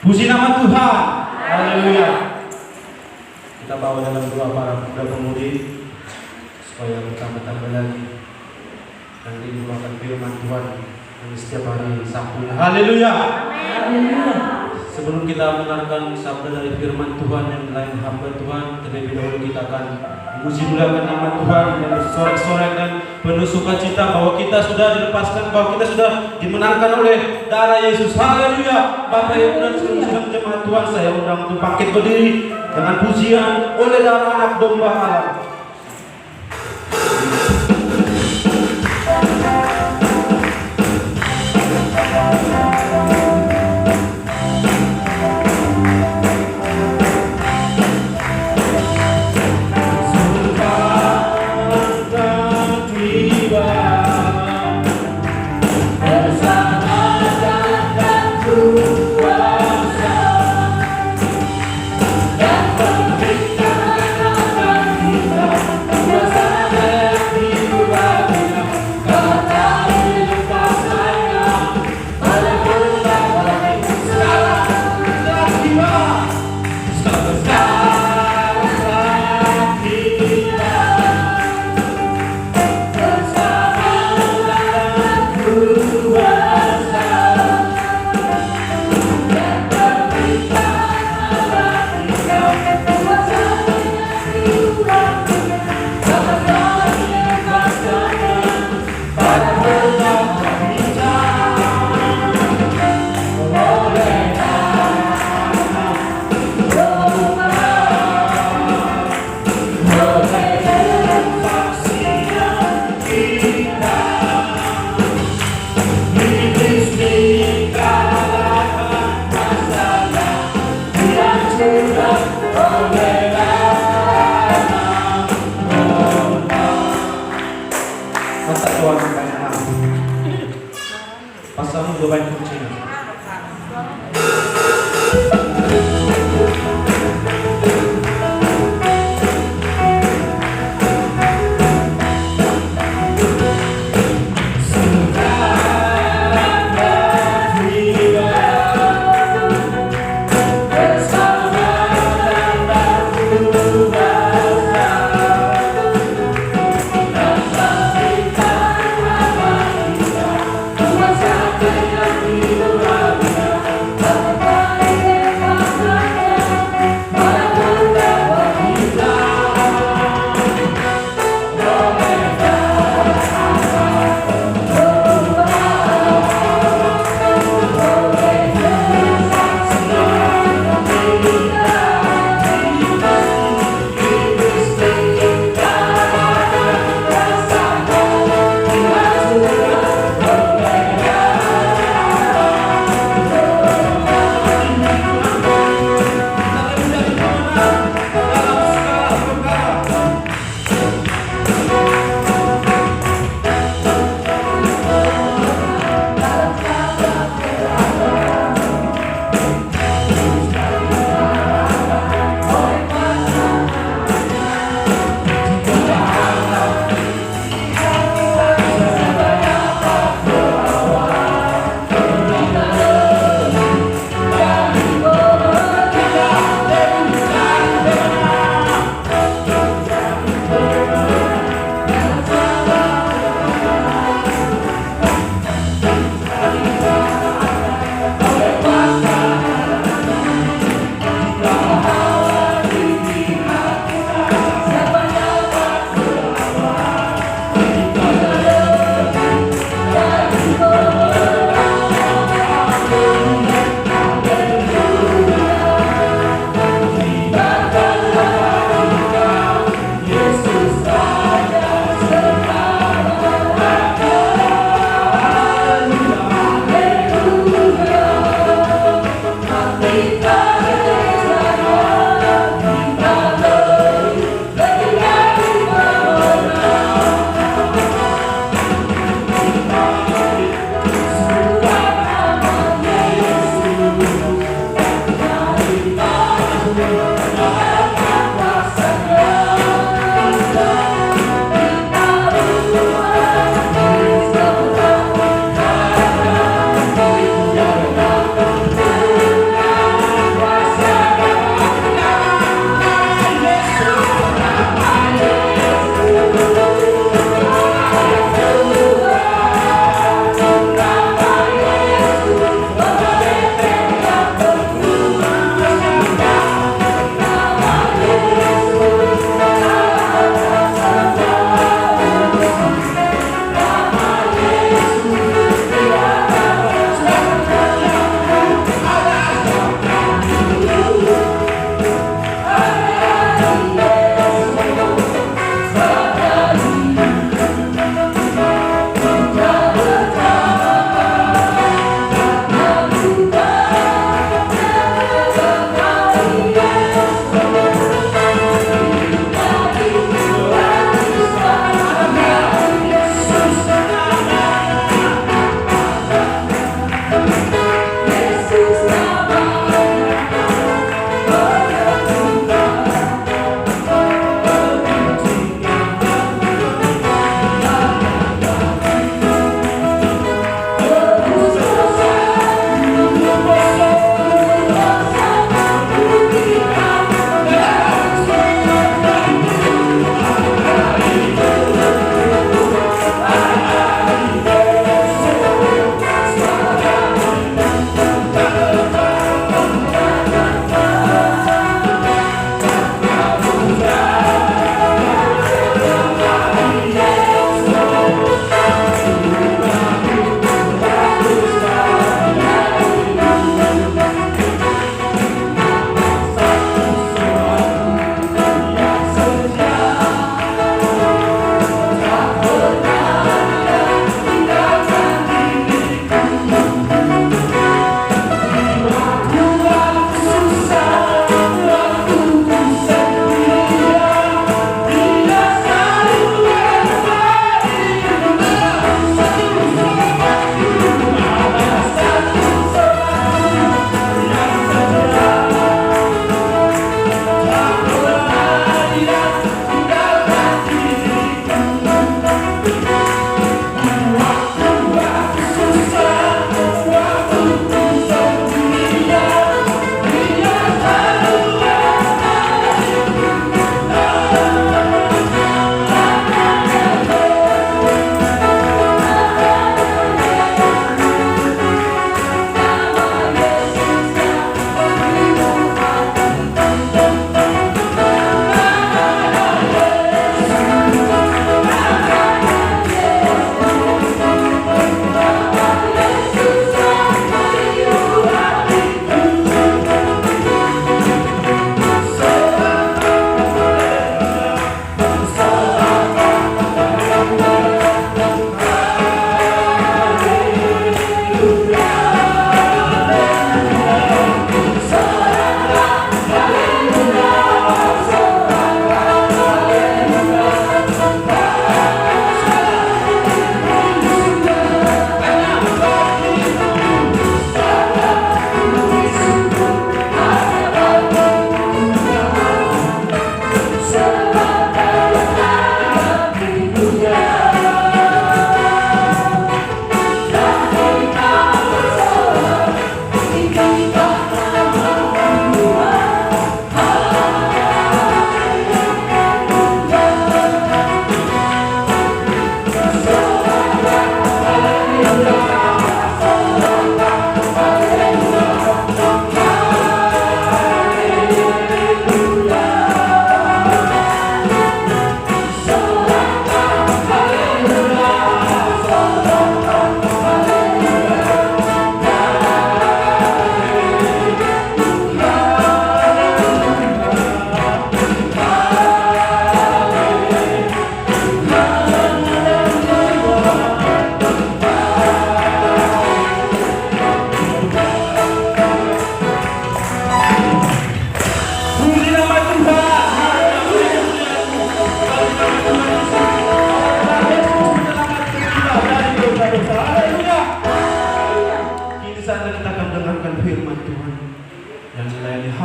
Puji nama Tuhan. Haleluya. Kita bawa dalam doa para pemuda pemudi supaya bertambah-tambah lagi dan dibawakan firman Tuhan yang setiap hari Sabtu. Haleluya. Sebelum kita mendengarkan sabda dari firman Tuhan yang lain hamba Tuhan, terlebih dahulu kita akan memuji muliakan nama Tuhan dan bersorak-sorai dan penuh sukacita bahwa kita sudah dilepaskan, bahwa kita sudah dimenangkan oleh darah Yesus. Haleluya. Bapak Ibu dan seluruh jemaat Tuhan, saya undang untuk bangkit berdiri dengan pujian oleh darah anak domba Allah. Pasang dua baik kucing. Hallelujah.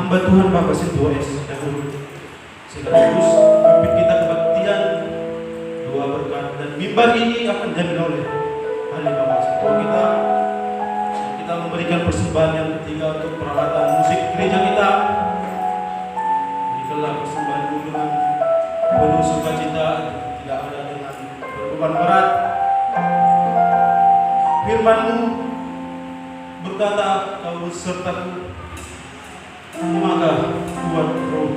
hamba Tuhan Bapak Sentuh S dahulu, sekaligus memimpin kita kebaktian doa berkat, dan mimbar ini akan diambil oleh ahli Bapak Sentuh kita memberikan persembahan yang ketiga untuk peralatan musik gereja kita. Berikanlah persembahan dengan penuh sukacita, tidak ada dengan beban berat. Firman-Mu berkata, Kau besertaku, maka kuat roh.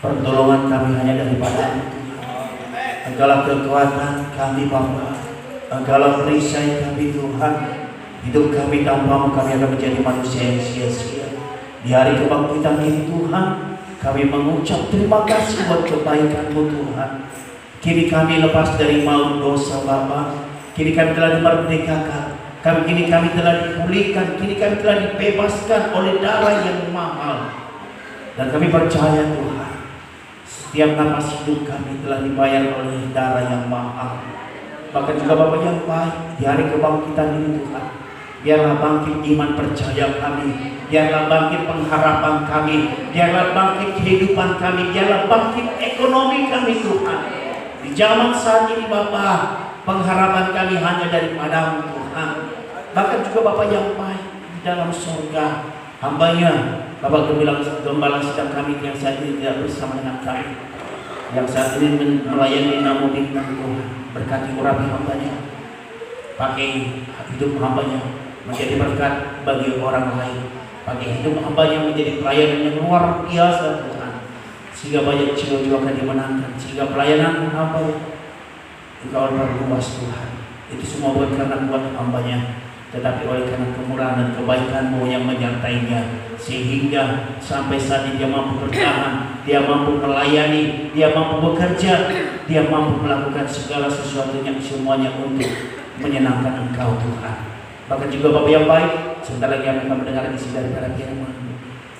Pertolongan kami hanya daripada Engkaulah kekuatan kami Bapa, Engkaulah perisai kami Tuhan. Hidup kami tanpa-Mu kami akan menjadi manusia yang sia-sia. Di hari kebangkitan ini Tuhan, kami mengucap terima kasih buat kebaikan-Mu Tuhan. Kini kami lepas dari maut dosa Bapa, kini kami telah dimerdekakan, kini kami telah dipulihkan, kini kami telah dibebaskan oleh darah yang mahal. Dan kami percaya Tuhan, setiap napas hidup kami telah dibayar oleh darah yang mahal. Bahkan juga Bapa yang baik, di hari kebangkitan ini Tuhan, biarlah bangkit iman percaya kami, biarlah bangkit pengharapan kami, biarlah bangkit kehidupan kami, biarlah bangkit ekonomi kami Tuhan. Di zaman saat ini Bapa, pengharapan kami hanya daripadamu Tuhan. Bahkan juga Bapa yang baik di dalam surga, hamba-Nya Bapak Gembala sedang kami yang saat ini tidak bersama dengan kami, yang saat ini melayani Namo Bintang Tuhan. Berkati urapi hamba-Nya, pakai hidup hamba-Nya menjadi berkat bagi orang lain, pakai hidup hamba-Nya menjadi pelayanan yang luar biasa Tuhan, sehingga banyak jiwa-jiwa akan dimenangkan, sehingga pelayanan hamba Engkau berluas Tuhan. Itu semua bukan karena kuat hamba-Nya, tetapi oleh karena kemurahan dan kebaikan-Mu yang menyertainya, sehingga sampai saat ini dia mampu bertahan, dia mampu melayani, dia mampu bekerja, dia mampu melakukan segala sesuatunya semuanya untuk menyenangkan Engkau Tuhan. Bahkan juga Bapa yang baik, sebentar lagi akan mendengar isi daripada firman-Mu.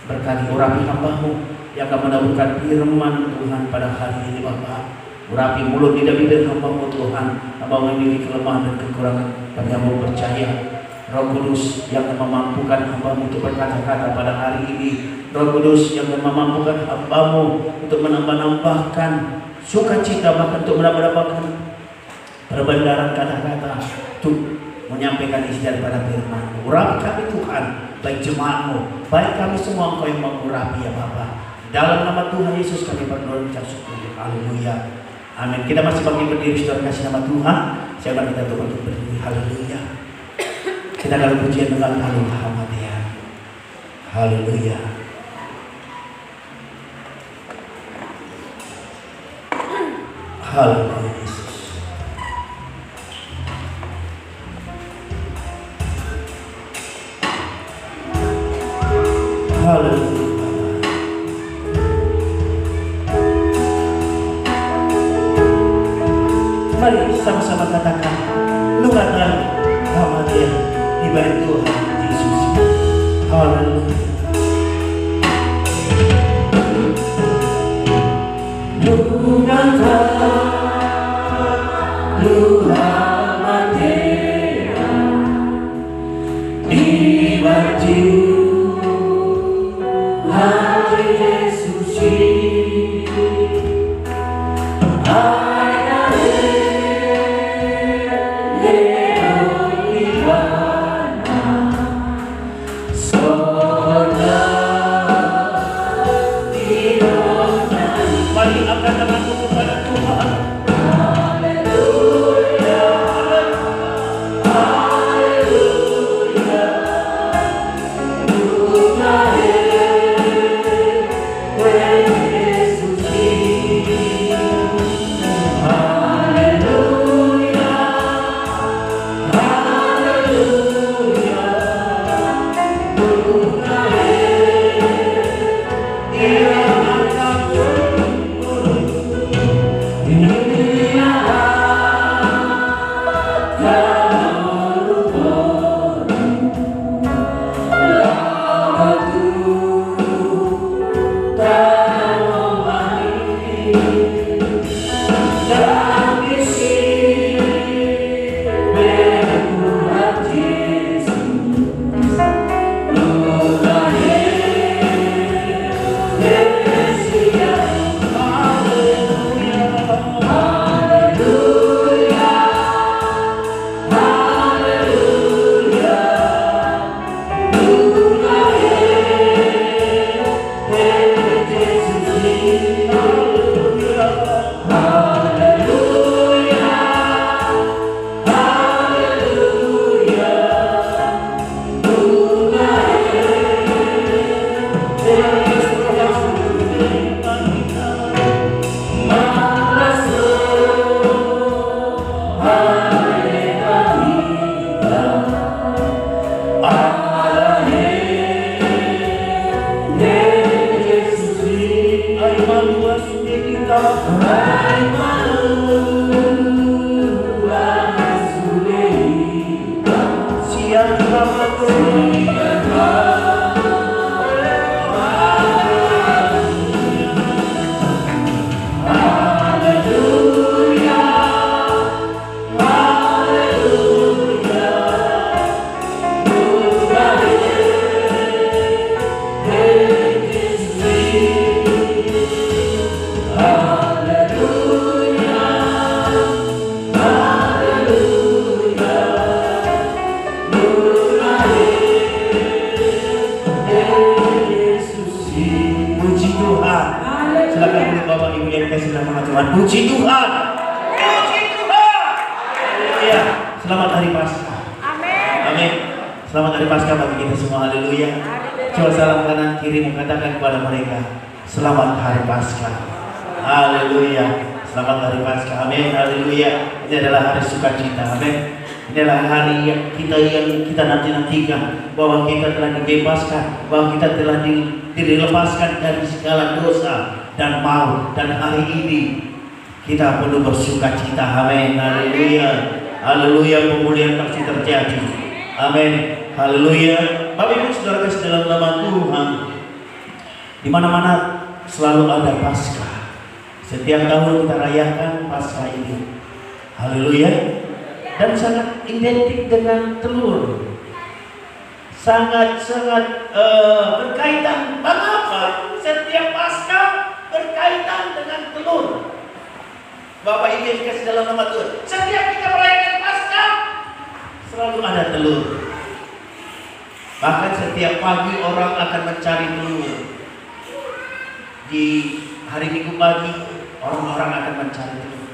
Berkati urapi hamba-Mu yang akan menaburkan firman Tuhan pada hari ini Bapa. Urapi mulut lidah bibir hamba-Mu Tuhan, hamba memiliki kelemahan dan kekurangan, tapi hamba percaya Roh Kudus yang akan memampukan hamba-Mu untuk berkata-kata pada hari ini. Roh Kudus yang akan memampukan hamba-Mu untuk menambah-nambahkan sukacita, bahkan untuk menambah-nambahkan perbendaharaan kata-kata untuk menyampaikan isi daripada firman-Mu. Urapi kami Tuhan, baik jemaat-Mu, baik kami semua Engkau yang mengurapi ya Bapa. Dalam nama Tuhan Yesus kami berdoa dan ucap syukur. Haleluya. Amin. Kita masih bangkit berdiri, saudara kasih nama Tuhan. Siapa kita untuk bangkit berdiri? Haleluya. Kita akan pujian dengan Haleluya. Haleluya. Haleluya Yesus. Haleluya. Mari sama-sama katakan, Luratan nama Dia dibalik Tuhan Yesus. Haleluya. Luratan nama Dia dibalik Tuhan Yesus. dikasih dalam nama Tuhan. Puji Tuhan. Puji Tuhan. Haleluya. Selamat hari Paskah. Amin. Amin. Selamat hari Paskah bagi kita semua. Haleluya. Coba salam kanan kiri mengatakan kepada mereka, selamat hari Paskah. Haleluya. Selamat hari Paskah. Amin. Haleluya. Ini adalah hari sukacita. Amin. Ini adalah hari yang kita nanti-nantikan, bahwa kita telah dibebaskan, bahwa kita telah dilepaskan dari segala dosa dan maut, dan hari ini kita perlu bersukacita. Amin. Haleluya. Haleluya. Pemulihan pasti terjadi. Amin. Haleluya. Bapak Ibu Saudara kasih dalam nama Tuhan, di mana-mana selalu ada Paskah. Setiap tahun kita rayakan Paskah ini. Haleluya. Dan sangat identik dengan telur. Sangat-sangat berkaitan. Mengapa? Setiap Paskah berkaitan dengan telur. Bapak Ibu yang dikasih dalam nama Tuhan, setiap kita merayakan Paskah selalu ada telur. Bahkan setiap pagi orang akan mencari telur. Di hari Minggu pagi orang-orang akan mencari telur.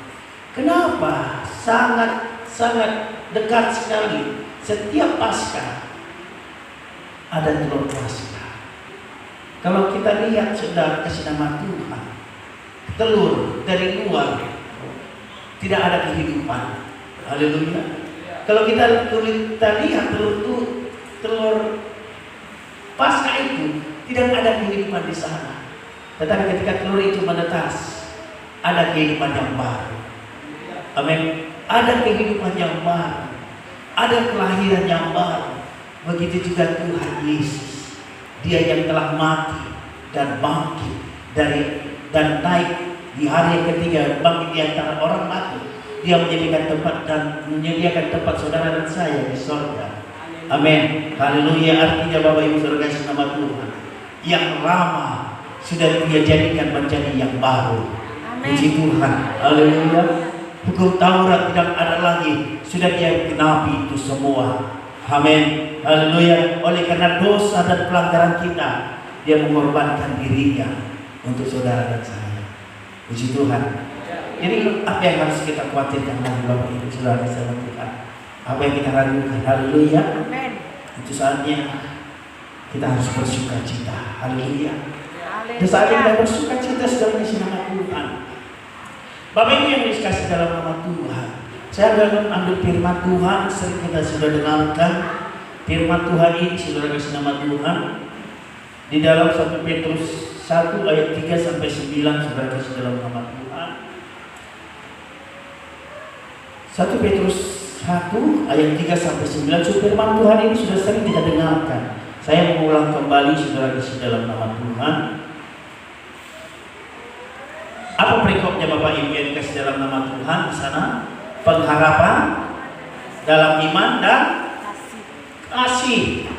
Kenapa? Sangat dekat sekali. Setiap Paskah ada telur Paskah. Kalau kita lihat saudara kasih nama Tuhan, telur dari luar tidak ada kehidupan. Haleluya. Kalau kita lihat telur Paskah itu tidak ada kehidupan di sana. Tetapi ketika telur itu menetas, ada kehidupan yang baru. Amin. Ada kehidupan yang baru, ada kelahiran yang baru. Begitu juga Tuhan Yesus, Dia yang telah mati dan bangkit dan naik di hari yang ketiga, bangkit di antara orang mati. Dia menyediakan tempat saudara dan saya di surga. Amin. Haleluya. Artinya Bapak Ibu Saudara kasih nama Tuhan, yang lama sudah Dia jadikan menjadi yang baru. Puji Tuhan. Haleluya. Hukum Taurat tidak ada lagi, sudah Dia genapi itu semua. Amin. Haleluya. Oleh karena dosa dan pelanggaran kita, Dia mengorbankan dirinya untuk saudara dan saya. Puji Tuhan. Jadi apa yang harus kita khawatirkan lagi Bapak Ibu Saudara sama Tuhan? Apa yang kita ragukan? Haleluya. Itu saatnya kita harus bersukacita. Haleluya. Dan saatnya kita bersukacita sedang mengisi nama Tuhan. Bapak Ibu yang dikasih dalam nama Tuhan, saya akan ambil firman Tuhan. Sering kita sudah dengarkan firman Tuhan ini, saudara kasih nama Tuhan, di dalam 1 Petrus 1 ayat 3 sampai 9, saudara kasih dalam nama Tuhan. 1 Petrus 1 ayat 3 sampai 9. Firman Tuhan ini sudah sering kita dengarkan. Saya mengulang kembali, saudara kasih dalam nama Tuhan. Apa perikopnya Bapak Ibu yang dikasih dalam nama Tuhan di sana? Pengharapan dalam iman dan kasih.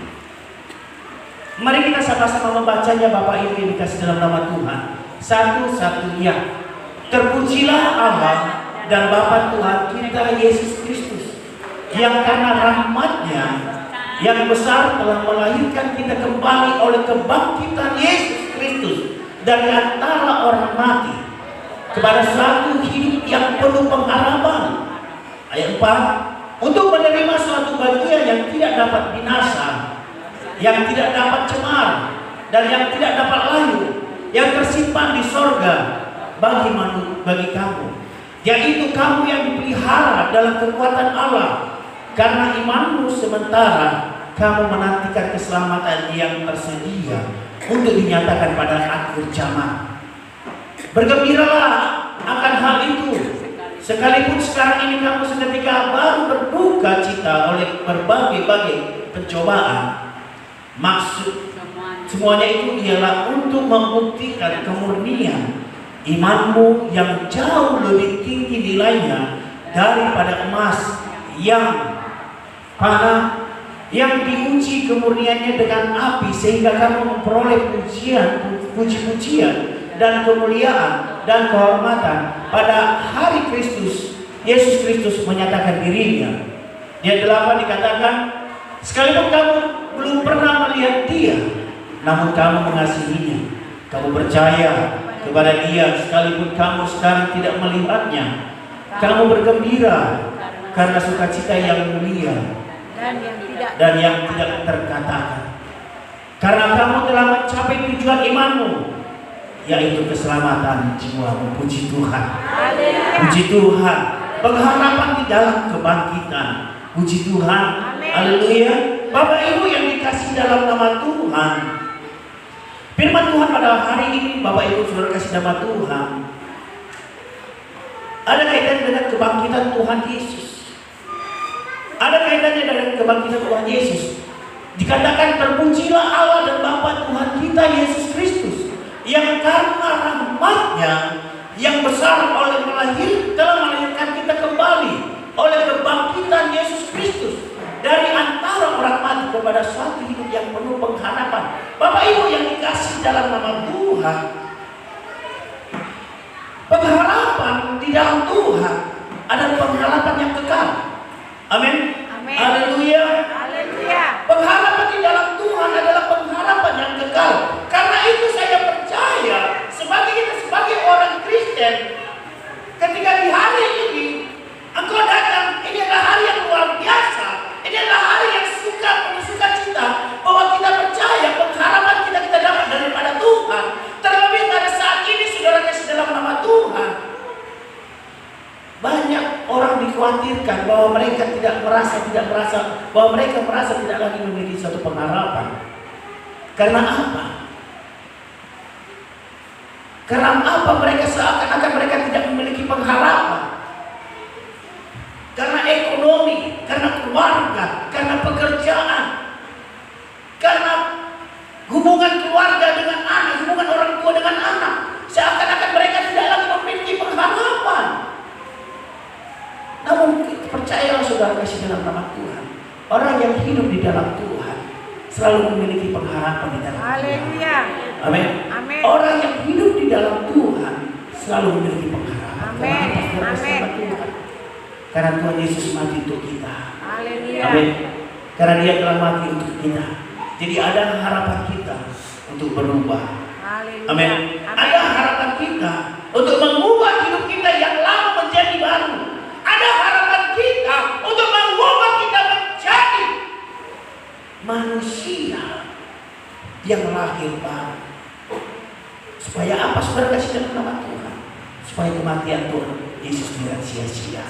Mari kita sama-sama membacanya Bapak Ibu yang dikasih dalam nama Tuhan. Satu-satunya. Terpujilah Allah dan Bapa Tuhan kita Yesus Kristus, yang karena rahmat-Nya yang besar telah melahirkan kita kembali oleh kebangkitan Yesus Kristus dari antara orang mati kepada suatu hidup yang penuh pengharapan. Ayat 4, untuk menerima suatu bagian yang tidak dapat binasa, yang tidak dapat cemar, dan yang tidak dapat layu, yang tersimpan di sorga bagi kamu, yaitu kamu yang dipelihara dalam kekuatan Allah karena imanmu, sementara kamu menantikan keselamatan yang tersedia untuk dinyatakan pada akhir zaman. Bergembiralah akan hal itu, sekalipun sekarang ini kamu seketika baru berduka cita oleh berbagai pencobaan. Maksud semuanya itu ialah untuk membuktikan kemurnian imanmu yang jauh lebih tinggi nilainya daripada emas yang panah, yang diuji kemurniannya dengan api, sehingga kamu memperoleh puji-pujian dan kemuliaan dan kehormatan pada hari Kristus. Yesus Kristus menyatakan dirinya. Ayat 8 dikatakan, sekalipun kamu belum pernah melihat Dia, namun kamu mengasihinya. Kamu percaya kepada Dia, sekalipun kamu sekarang tidak melihatnya, kamu bergembira karena sukacita yang mulia dan yang tidak terkatakan. Karena kamu telah mencapai tujuan imanmu, yaitu keselamatan jiwamu. Puji Tuhan. Puji Tuhan. Pengharapan di dalam kebangkitan. Puji Tuhan. Haleluya. Bapak Ibu yang dikasih dalam nama Tuhan, firman Tuhan pada hari ini, Bapak Ibu saudara kasih nama Tuhan, ada kaitannya dengan kebangkitan Tuhan Yesus. Ada kaitannya dengan kebangkitan Tuhan Yesus. Dikatakan terpujilah Allah dan Bapa Tuhan kita Yesus Kristus, yang karena rahmat-Nya yang besar telah melahirkan kita kembali oleh kebangkitan Yesus Kristus dari antara orang mati kepada suatu hidup yang penuh pengharapan. Bapak Ibu yang dikasih dalam nama Tuhan, pengharapan di dalam Tuhan adalah pengharapan yang kekal. Amin. Haleluya. Pengharapan di dalam Tuhan adalah pengharapan yang kekal. Karena itu saya percaya sebagai orang Kristen, ketika di hari ini engkau datang, ini adalah hari yang luar biasa. Ini adalah hari yang penuh sukacita, bahwa kita percaya pengharapan kita dapat daripada Tuhan. Terlebih pada saat ini saudara kasih dalam nama Tuhan, banyak orang dikhawatirkan bahwa mereka bahwa mereka merasa tidak lagi memiliki suatu pengharapan. Karena apa? Karena apa? Mereka seakan-akan mereka tidak memiliki pengharapan. Karena ekonomi, karena keluarga, karena pekerjaan, karena hubungan keluarga dengan anak, hubungan orang tua dengan anak, seakan-akan mereka tidak lagi memiliki pengharapan. Namun percayalah saudara kasih dalam nama Tuhan, orang yang hidup di dalam Tuhan selalu memiliki pengharapan di dalam Tuhan. Amin. Orang yang hidup di dalam Tuhan selalu memiliki pengharapan. Amin. Karena Tuhan Yesus mati untuk kita. Amin. Karena Dia telah mati untuk kita. Jadi ada harapan kita untuk berubah. Amin. Ada harapan kita untuk mengubah hidup kita yang lama menjadi baru. Ada harapan kita untuk mengubah kita menjadi manusia yang lahir baru. Supaya apa? Saudara kasih dalam nama Tuhan. Supaya kematian Tuhan Yesus tidak sia-sia.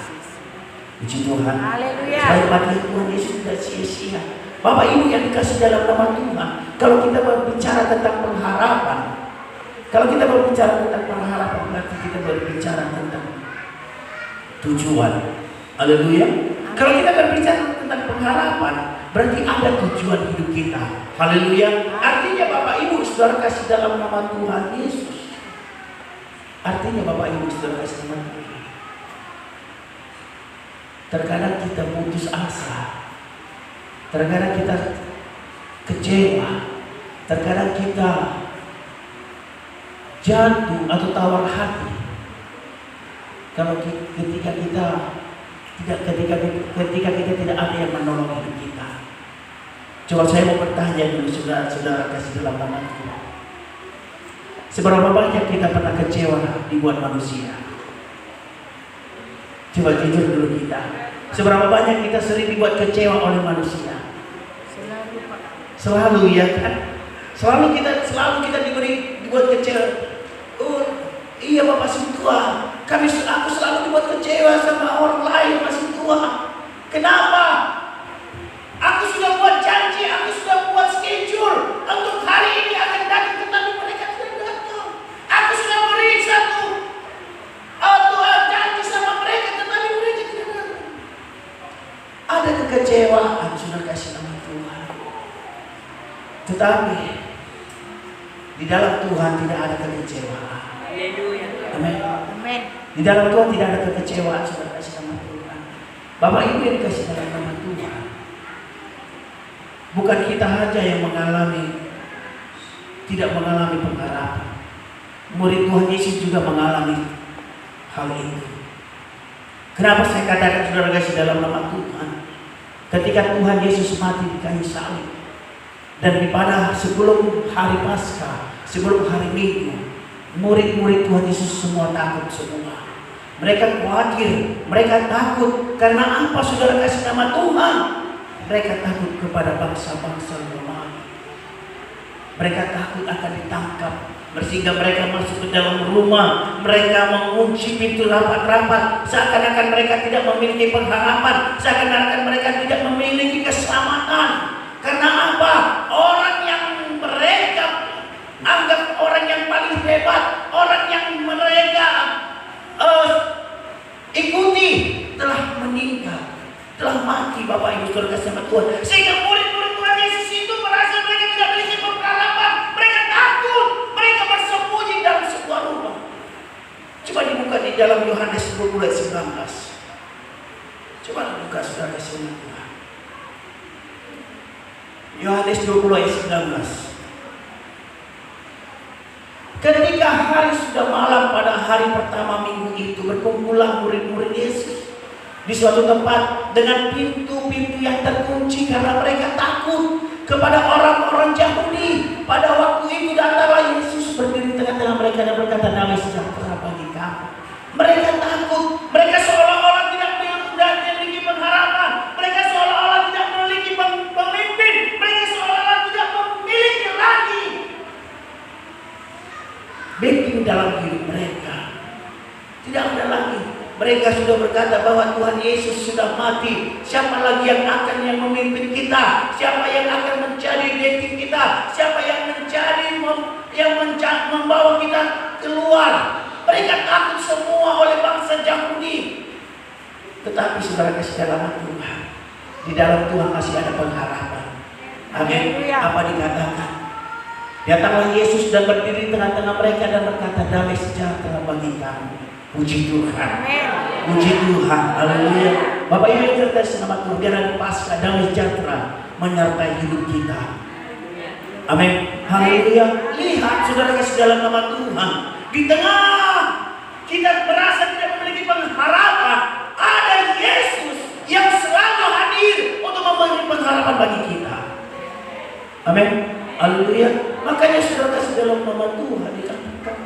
Puji Tuhan. Supaya kematian Tuhan Yesus tidak sia-sia. Bapak Ibu yang dikasih dalam nama Tuhan, kalau kita berbicara tentang pengharapan, berarti kita berbicara tentang tujuan. Haleluya. Kalau kita berbicara tentang pengharapan, berarti ada tujuan hidup kita. Haleluya. Artinya Bapak Ibu saudara kasih dalam nama Tuhan Yesus. Artinya Bapak Ibu saudara kasih dalam nama Tuhan. Terkadang kita putus asa. Terkadang kita kecewa. Terkadang kita jatuh atau tawar hati. Kalau ketika kita tidak ada yang menolong hidup kita. Coba saya mau bertanya dulu saudara kasih dalam nama Tuhan. Seberapa banyak kita pernah kecewa dibuat manusia? Coba jujur dulu kita. Seberapa banyak kita sering dibuat kecewa oleh manusia? Selalu ya kan? Selalu kita dibuat kecewa. Oh, iya Bapak masih tua. Aku selalu dibuat kecewa sama orang lain masih tua. Kenapa? Aku sudah buat janji, aku sudah buat schedule untuk hari ini akan datang, tetapi mereka tidak datang. Aku sudah beri satu janji sama mereka, tetapi mereka tidak datang. Ada kekecewaan, sudah kasih nama Tuhan. Tetapi di dalam Tuhan tidak ada kekecewaan. Amin. Di dalam Tuhan tidak ada kekecewaan, sudah kasih nama Tuhan. Bapak Ibu yang dikasih dalam nama Tuhan, bukan kita saja yang tidak mengalami pengharapan. Murid Tuhan Yesus juga mengalami hal itu. Kenapa saya katakan saudara kasih dalam nama Tuhan? Ketika Tuhan Yesus mati di kayu salib, dan pada sebelum hari Paskah, sebelum hari Minggu, murid-murid Tuhan Yesus semua takut semua. Mereka khawatir, mereka takut. Karena apa saudara kasih nama Tuhan? Mereka takut kepada bangsa-bangsa Romawi. Mereka takut akan ditangkap. Sehingga mereka masuk ke dalam rumah. Mereka mengunci pintu rapat-rapat. Seakan-akan mereka tidak memiliki pengharapan. Seakan-akan mereka tidak memiliki keselamatan. Karena apa? Orang yang mereka anggap orang yang paling hebat, orang yang mereka ikuti telah meninggal, telah mati. Bapak Ibu Saudara kasih nama Tuhan. Sehingga murid-murid Tuhan Yesus itu merasa mereka tidak memiliki pengharapan. Mereka takut, mereka bersembunyi dalam sebuah rumah. Coba dibuka di dalam Yohanes 20 ayat 19. Coba dibuka saudara kasih nama Tuhan. Yohanes 20 ayat 19. Ketika hari sudah malam pada hari pertama minggu itu, berkumpullah murid-murid Yesus di suatu tempat dengan pintu-pintu yang terkunci karena mereka takut kepada orang-orang Yahudi. Pada waktu itu datanglah Yesus berdiri di tengah-tengah mereka dan berkata, "Damai sejahtera bagi kamu." Mereka takut, mereka seolah-olah tidak memiliki pengharapan, mereka seolah-olah tidak memiliki pemimpin, mereka seolah-olah tidak memiliki lagi backing dalam hidup mereka. Tidak ada lagi. Mereka sudah berkata bahwa Tuhan Yesus sudah mati. Siapa lagi yang akan memimpin kita? Siapa yang akan menjadi backing kita? Siapa yang menjadi membawa kita keluar? Mereka takut semua oleh bangsa Yahudi. Tetapi saudara kasih dalam Tuhan, di dalam Tuhan masih ada pengharapan. Amin. Apa dikatakan? Datanglah Yesus dan berdiri di tengah-tengah mereka dan berkata, "Damai sejahtera bagi kamu." Puji Tuhan. Puji Tuhan. Haleluya. Bapak Ibu yang terkasih nama Tuhan, biar hari Paskah damai sejahtera menyertai hidup kita. Amin. Haleluya. Lihat saudara kasih dalam nama Tuhan, di tengah kita merasa tidak memiliki pengharapan, ada Yesus yang selalu hadir untuk memberi pengharapan bagi kita. Amin. Haleluya. Makanya saudara kasih dalam nama Tuhan dikatakan,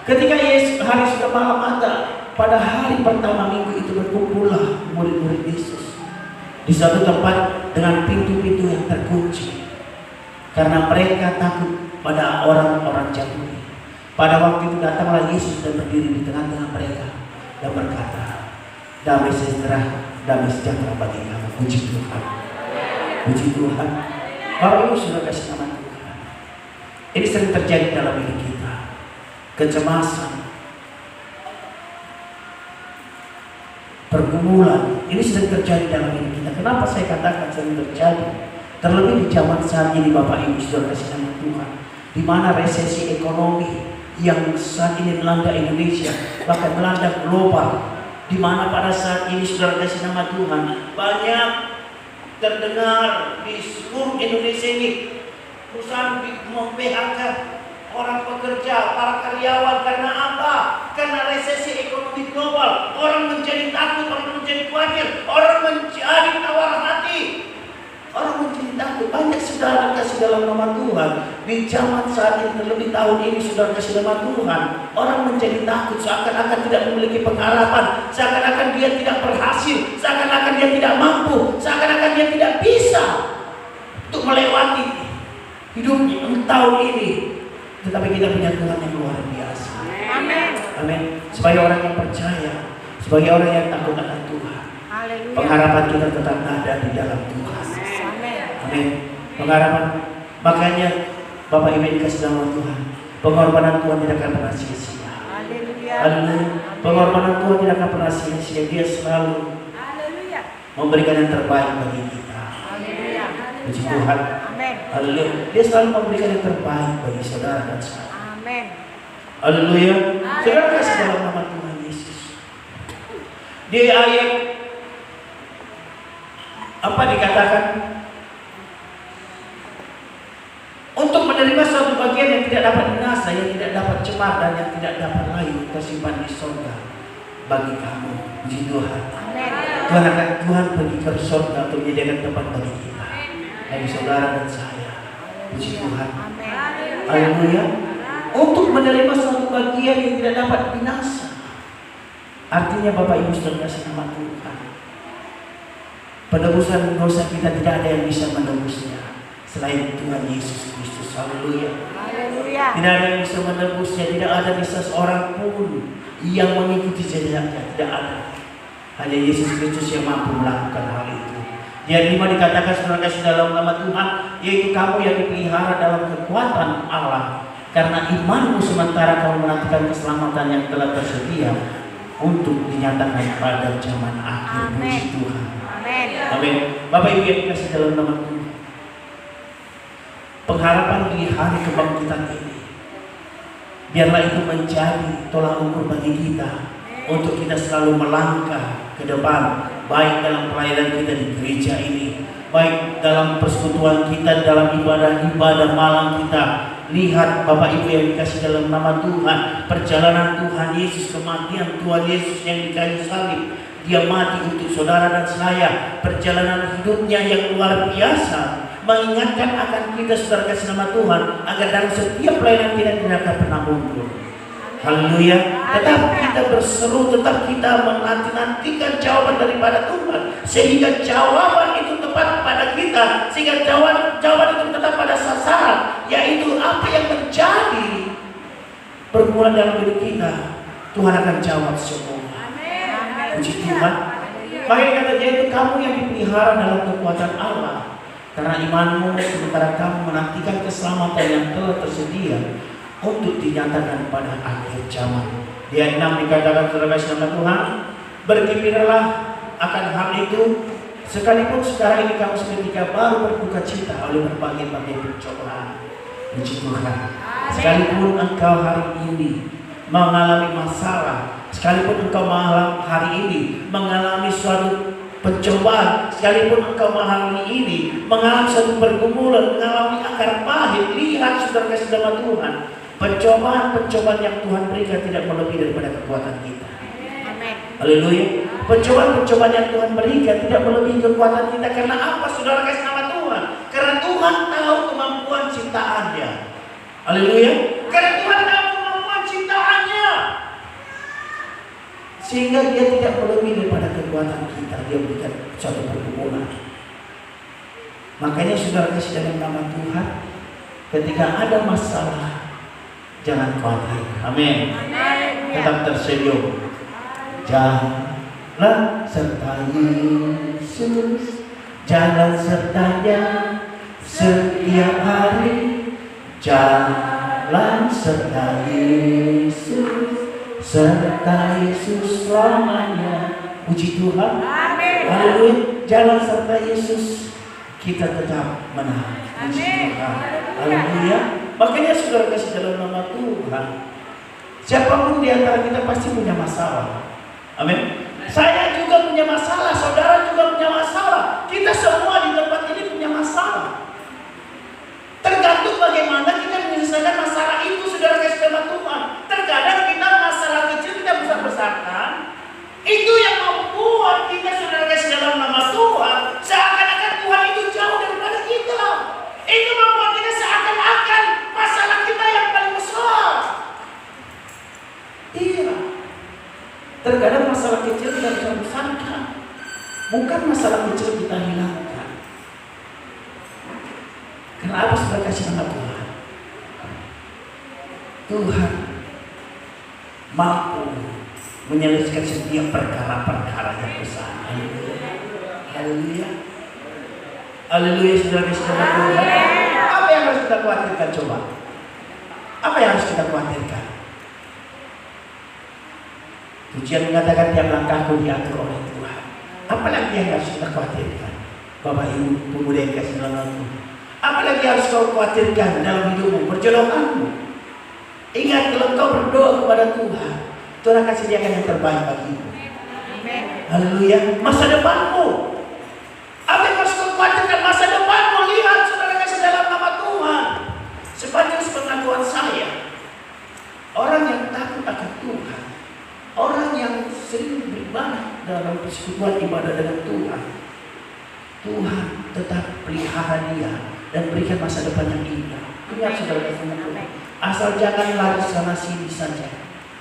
ketika Yesus hari sudah malam ada, pada hari pertama minggu itu berkumpullah murid-murid Yesus di satu tempat dengan pintu-pintu yang terkunci karena mereka takut pada orang-orang Yahudi. Pada waktu itu datanglah Yesus dan berdiri di tengah-tengah mereka dan berkata, "Damai sejahtera bagi kamu." Puji Tuhan. Puji Tuhan. Bapak Ibu sudah kasih nama Tuhan. Ini sering terjadi dalam hidup kita. Kecemasan, pergumulan, ini sering terjadi dalam hidup kita. Kenapa saya katakan sering terjadi? Terlebih di zaman saat ini Bapak Ibu sudah kasih nama Tuhan, di mana resesi ekonomi yang saat ini melanda Indonesia, bahkan melanda global, di mana pada saat ini sudah kasih nama Tuhan, banyak terdengar di seluruh Indonesia ini perusahaan mem-PHK orang pekerja, para karyawan. Karena apa? Karena resesi ekonomi global. Orang menjadi takut, orang menjadi khawatir, orang menjadi tawar hati, orang menjadi takut. Banyak saudara kasih dalam nama Tuhan di zaman saat ini, terlebih tahun ini saudara kasih nama Tuhan, orang menjadi takut, seakan-akan tidak memiliki pengharapan, seakan-akan dia tidak berhasil, seakan-akan dia tidak mampu, seakan-akan dia tidak bisa untuk melewati hidupnya tahun ini. Tetapi kita punya Tuhan yang luar biasa. Amin. Amin. Sebagai orang yang percaya, sebagai orang yang takut akan Tuhan, haleluya, pengharapan kita tetap ada di dalam Tuhan. Amin. Pengharapan. Makanya Bapak Ibu dikasih nama Tuhan, pengorbanan Tuhan tidak akan pernah sia-sia. Haleluya. Pengorbanan Tuhan tidak akan pernah sia-sia. Dia selalu memberikan yang terbaik bagi kita. Haleluya. Puji Tuhan. Haleluya. Dia selalu memberikan yang terbaik bagi saudara dan saya. Amin. Haleluya. Saudara kasih dalam nama Tuhan Yesus. Di ayat apa dikatakan? Untuk menerima suatu bagian yang tidak dapat binasa, yang tidak dapat cemar, dan yang tidak dapat layu, tersimpan di surga bagi kamu. Puji Tuhan. Tuhan pergi ke surga untuk menyediakan tempat bagi kita, bagi saudara dan saya. Puji Tuhan. Amin. Haleluya. Untuk menerima suatu bagian yang tidak dapat binasa. Artinya Bapak Ibu sudah kasih nama Tuhan. Penebusan dosa kita tidak ada yang bisa menebusnya selain Tuhan Yesus Kristus. Haleluya. Haleluya. Tidak ada yang bisa menebusnya. Tidak ada bisa seorang pun yang mengikuti jejaknya. Tidak ada. Hanya Yesus Kristus yang mampu melakukan hal itu. Yang 5 dikatakan saudara kasih dalam nama Tuhan, yaitu kamu yang dipelihara dalam kekuatan Allah. Karena imanmu sementara kamu menantikan keselamatan yang telah tersedia untuk dinyatakan pada zaman akhir. Puji Tuhan. Amin. Amin. Bapak Ibu yang dikasih dalam nama Tuhan, pengharapan di hari kebangkitan ini, biarlah itu menjadi tolak ukur bagi kita untuk kita selalu melangkah ke depan, baik dalam pelayanan kita di gereja ini, baik dalam persekutuan kita, dalam ibadah-ibadah malam kita. Lihat Bapak Ibu yang dikasih dalam nama Tuhan, perjalanan Tuhan Yesus, kematian Tuhan Yesus yang di kayu salib. Dia mati untuk saudara dan saya. Perjalanan hidupnya yang luar biasa mengingatkan akan kita saudara kasih nama Tuhan, agar dalam setiap pelayanan kita tidak akan pernah mundur. Haleluya. Tetap kita berseru, tetap kita menanti-nantikan jawaban daripada Tuhan, sehingga jawaban itu tepat pada kita, sehingga jawaban itu tetap pada sasaran, yaitu apa yang menjadi pergumulan dalam hidup kita. Tuhan akan jawab semua. Puji Tuhan. Makanya katanya itu kamu yang dipelihara dalam kekuatan Allah, karena imanmu sementara kamu menantikan keselamatan yang telah tersedia untuk dinyatakan pada akhir zaman. Di ayat 6 dikatakan saudara nama Tuhan, bergembiralah akan hal itu, sekalipun sekarang ini kamu seketika baru berduka cita oleh berbagai-bagai pencobaan. Puji Tuhan. Sekalipun engkau hari ini mengalami masalah, sekalipun engkau hari ini mengalami suatu pencobaan, sekalipun engkau hari ini mengalami suatu pergumulan, mengalami akar pahit, lihat saudara kasih nama Tuhan, pencobaan-pencobaan yang Tuhan berikan tidak melebihi daripada kekuatan kita. Haleluya. Pencobaan-pencobaan yang Tuhan berikan tidak melebihi kekuatan kita. Karena apa saudara kasih nama Tuhan? Karena Tuhan tahu kemampuan ciptaannya. Haleluya. Karena Tuhan tahu kemampuan ciptaannya, sehingga dia tidak melebihi daripada kekuatan kita. Dia berikan suatu pergumulan. Makanya saudara kasih dalam nama Tuhan, ketika ada masalah, jangan khawatir. Amin. Tetap tersenyum. Jalan serta Yesus, jalan sertanya setiap hari. Jalan serta Yesus, serta Yesus selamanya. Puji Tuhan. Haleluya. Jalan serta Yesus, kita tetap menang. Puji Tuhan. Haleluya. Makanya saudara kasih dalam nama Tuhan, siapapun di antara kita pasti punya masalah. Amin. Saya juga punya masalah, saudara juga punya masalah. Kita semua di tempat ini punya masalah. Tergantung bagaimana kita menyelesaikan masalah itu, saudara kasih dalam Tuhan. Terkadang kita masalah kecil kita besar-besarkan. Itu yang membuat kita saudara kasih dalam nama Tuhan, seakan-akan Tuhan itu jauh daripada kita. Itu membuat kita seakan-akan masalah kita yang paling besar. Iya. Terkadang masalah kecil kita bisa besarkan, bukan masalah kecil kita hilangkan. Kenapa saudara kasih nama Tuhan? Tuhan mampu menyelesaikan setiap perkara-perkara yang besar. Haleluya. Haleluya saudara kasih nama Tuhan. Apa yang harus kita khawatirkan coba? Apa yang harus kita khawatirkan? Pujian mengatakan tiap langkahku diatur oleh Tuhan. Apalagi yang harus kita khawatirkan? Bapak Ibu pemuda yang kasih dalam Tuhan, apalagi harus kau khawatirkan dalam hidupmu, perjodohanmu? Ingat, kalau kau berdoa kepada Tuhan, Tuhan akan sediakan yang terbaik bagimu. Haleluya. Masa depanmu, apa yang harus kau khawatirkan? Masa depanmu. Lihat saudara kasih dalam nama Tuhan. Sepanjang pengakuan saya, orang yang takut akan Tuhan, orang yang sering beribadah dalam persekutuan ibadah dengan Tuhan, Tuhan tetap pelihara dia dan berikan masa depan yang indah. Ingat saudara firman Tuhan. Asal jangan lari sana sini saja.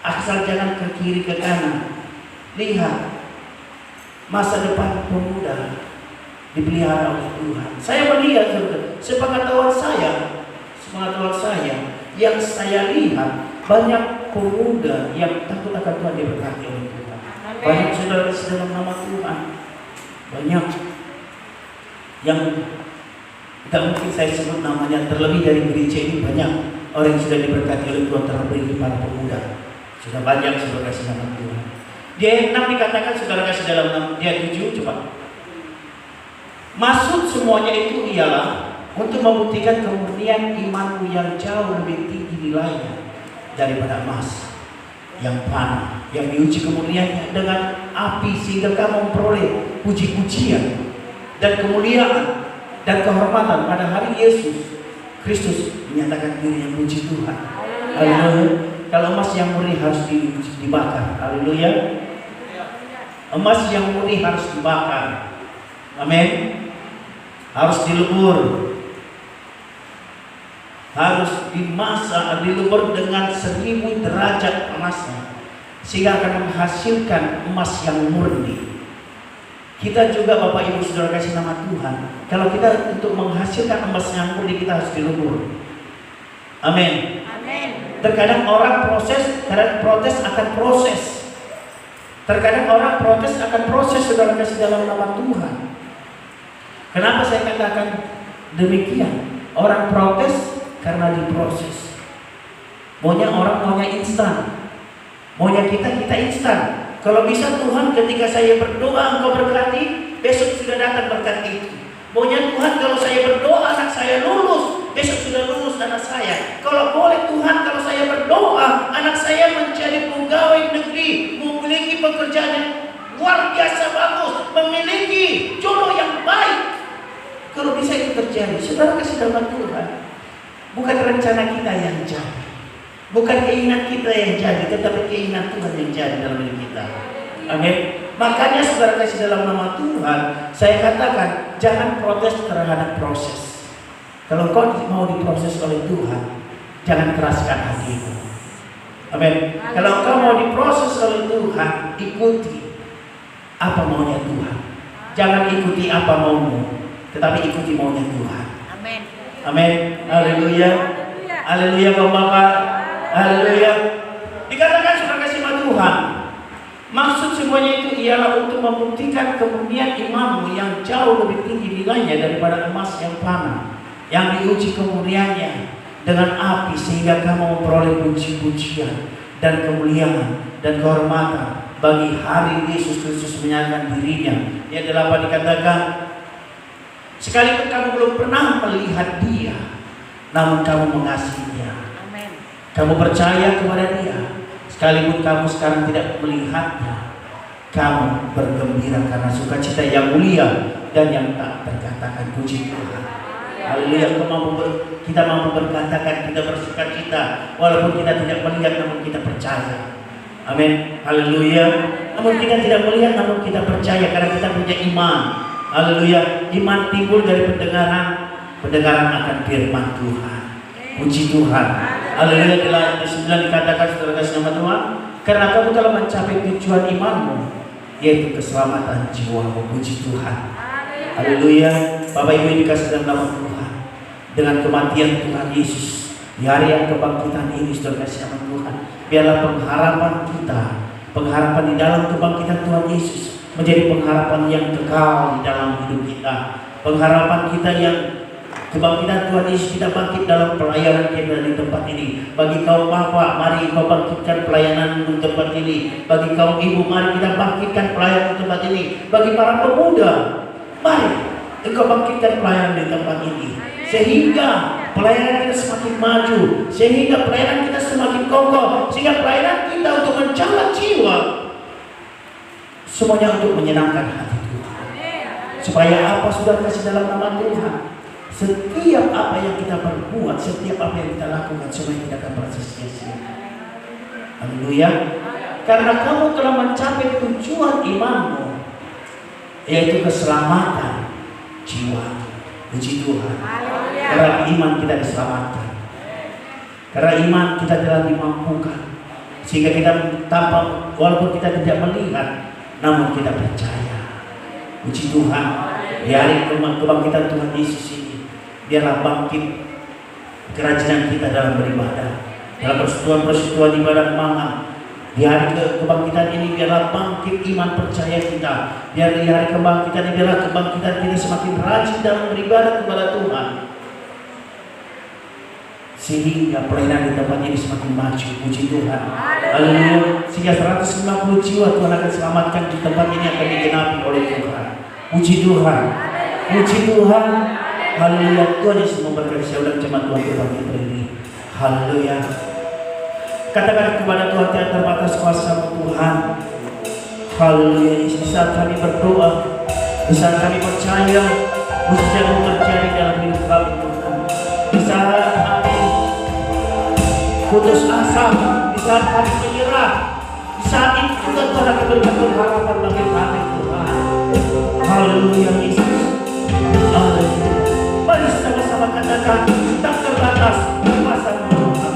Asal jangan ke kiri ke kanan. Lihat, masa depan pemuda dipelihara oleh Tuhan. Saya melihat sepengetahuan saya yang saya lihat banyak pemuda yang takut akan Tuhan diberkati oleh Tuhan. Banyak saudara dalam nama Tuhan. Banyak yang tidak mungkin saya sebut namanya, terlebih dari gereja ini banyak orang yang sudah diberkati oleh Tuhan, terlebih para pemuda. Sudah banyak saudara kasih nama Tuhan. Di ayat 6 dikatakan, saudara kasih dalam dia 7, coba. Maksud semuanya itu ialah untuk membuktikan kemurnian imanmu yang jauh lebih tinggi nilainya daripada emas yang panah, yang diuji kemurniannya dengan api, sehingga kamu memperoleh puji-pujian dan kemuliaan dan kehormatan pada hari Yesus Kristus menyatakan dirinya. Puji Tuhan. Haleluya. Kalau emas yang murni harus dibakar. Haleluya. Emas yang murni harus dibakar. Amin. Harus dilebur. Harus dimasak, dilebur dengan 1000 derajat panasnya, sehingga akan menghasilkan emas yang murni. Kita juga Bapak Ibu Saudara kasih nama Tuhan, kalau kita untuk menghasilkan emas yang murni kita harus dilebur. Amin. Amin. Terkadang orang protes akan proses. Terkadang orang protes akan proses, saudara kasih dalam nama Tuhan. Kenapa saya katakan demikian? Orang protes karena diproses. Orang maunya instan. Maunya kita instan. Kalau bisa Tuhan, ketika saya berdoa Engkau berkati, besok sudah datang berkat itu. Maunya Tuhan, kalau saya berdoa anak saya lulus, besok sudah lulus anak saya. Kalau boleh Tuhan, kalau saya berdoa anak saya menjadi pegawai negeri, memiliki pekerjaan yang luar biasa bagus, memiliki jodoh yang baik. Kalau bisa itu terjadi, saudara kasih dalam Tuhan. Bukan rencana kita yang jadi, bukan keinginan kita yang jadi, tetapi keinginan Tuhan yang jadi dalam diri kita. Amin. Makanya saudara kasih dalam nama Tuhan, saya katakan jangan protes terhadap proses. Kalau kau mau diproses oleh Tuhan, jangan keraskan hatimu. Amin. Kalau kau mau diproses oleh Tuhan, ikuti apa maunya Tuhan. Jangan ikuti apa maumu, tetapi ikuti maunya Tuhan. Amin. Amin. Haleluya. Haleluya Bapak. Haleluya. Dikatakan saudara kasih nama Tuhan, maksud semuanya itu ialah untuk membuktikan kemurnian imanmu yang jauh lebih tinggi nilainya daripada emas yang panah, yang diuji kemurniannya dengan api, sehingga kamu memperoleh puji-pujian dan kemuliaan dan kehormatan bagi hari Yesus Kristus menyatakan dirinya. Ayat 8 dikatakan, sekalipun kamu belum pernah melihat Dia, namun kamu mengasihinya. Amin. Kamu percaya kepada Dia. Sekalipun kamu sekarang tidak melihatnya, kamu bergembira karena sukacita yang mulia dan yang tak terkatakan. Puji Tuhan. Haleluya. Kita mampu berkatakan kita bersukacita walaupun kita tidak melihat, namun kita percaya. Amin. Haleluya. Namun kita tidak melihat, namun kita percaya karena kita punya iman. Haleluya. Iman timbul dari pendengaran akan firman Tuhan. Puji Tuhan. Haleluya. Di ayat 9 dikatakan, saudara kasih nama Tuhan, karena kamu telah mencapai tujuan imanmu, yaitu keselamatan jiwamu. Puji Tuhan. Haleluya. Bapak Ibu yang dikasih dalam nama Tuhan, dengan kematian Tuhan Yesus di hari yang kebangkitan ini, saudara kasih nama Tuhan, biarlah pengharapan kita, pengharapan di dalam kebangkitan Tuhan Yesus menjadi pengharapan yang kekal di dalam hidup kita. Pengharapan kita yang kebangkitan Tuhan Yesus, kita bangkit dalam pelayanan kita di tempat ini. Bagi kaum bapak, mari kau bangkitkan pelayanan di tempat ini. Bagi kaum ibu, mari kita bangkitkan pelayanan di tempat ini. Bagi para pemuda, mari engkau bangkitkan pelayanan di tempat ini, sehingga pelayanan kita semakin maju, sehingga pelayanan kita semakin kokoh, sehingga pelayanan kita untuk menjaga jiwa, semuanya untuk menyenangkan hati Tuhan. Supaya apa, saudara kasih dalam nama Tuhan, setiap apa yang kita perbuat, setiap apa yang kita lakukan, semuanya tidak akan berhasil sia-sia. Haleluya. Karena kamu telah mencapai tujuan imanmu, yaitu keselamatan jiwa. Puji Tuhan. Karena iman kita diselamatkan. Karena iman kita telah dimampukan. Sehingga kita tanpa, walaupun kita tidak melihat, namun kita percaya. Puji Tuhan. Di hari kebangkitan Tuhan Yesus ini, biarlah bangkit kerajinan kita dalam beribadah, dalam persekutuan ibadah malam. Di hari kebangkitan ini biarlah bangkit iman percaya kita. Biar di hari kebangkitan ini biarlah kebangkitan kita semakin rajin dalam beribadah kepada Tuhan. Sehingga pelayanan di tempat ini semakin maju. Puji Tuhan. Haleluya. Sehingga 150 jiwa Tuhan akan selamatkan di tempat ini akan digenapi oleh Tuhan. Puji Tuhan. Puji Tuhan. Haleluya. Tuhan Yesus memberkati saudara jemaat Tuhan berbagi ini. Haleluya. Katakan kepada Tuhan yang terbatas kuasa Tuhan. Haleluya. Di saat kami berdoa, di saat kami percaya, mujizat terjadi dalam hidup kami Tuhan. Di saat kami putus asa, di saat kami menyerah, di saat itu juga Tuhan akan berikan harapan bagi kami Tuhan. Haleluya Yesus. Haleluya. Mari sama-sama katakan, tak terbatas kuasa Tuhan.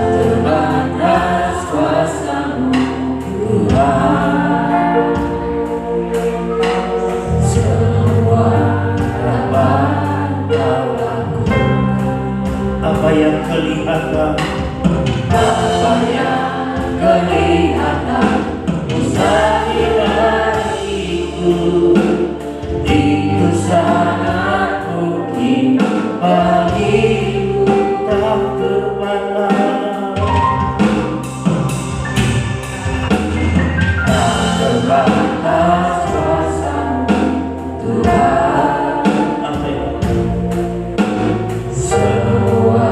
Terbatas kuasa-Mu Tuhan, semua dapat Kau lakukan. Apa yang kelihatan, Apa yang kelihatan mustahil itu sangat mungkin bagimu. tak terbatas. Terbatas kuasa-Mu Tuhan, Apa yang semua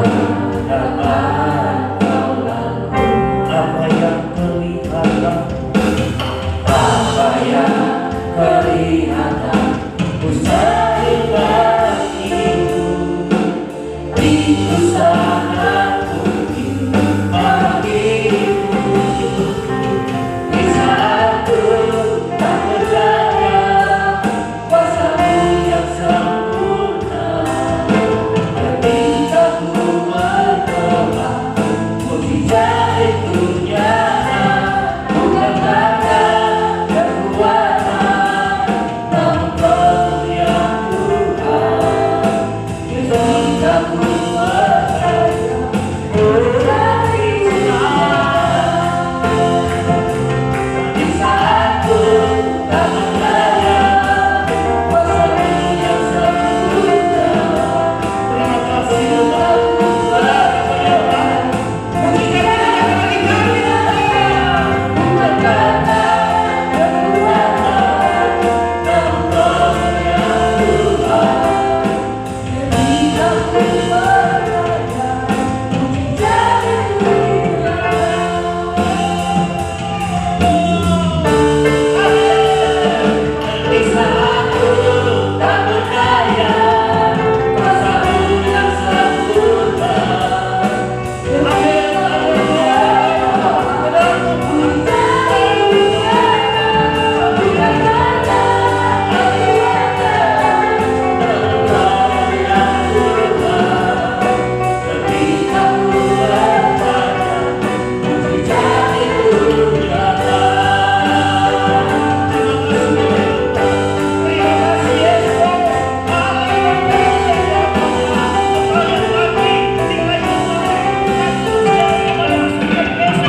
dapat Kau lakukan. apa yang kelihatan, Apa yang kelihatan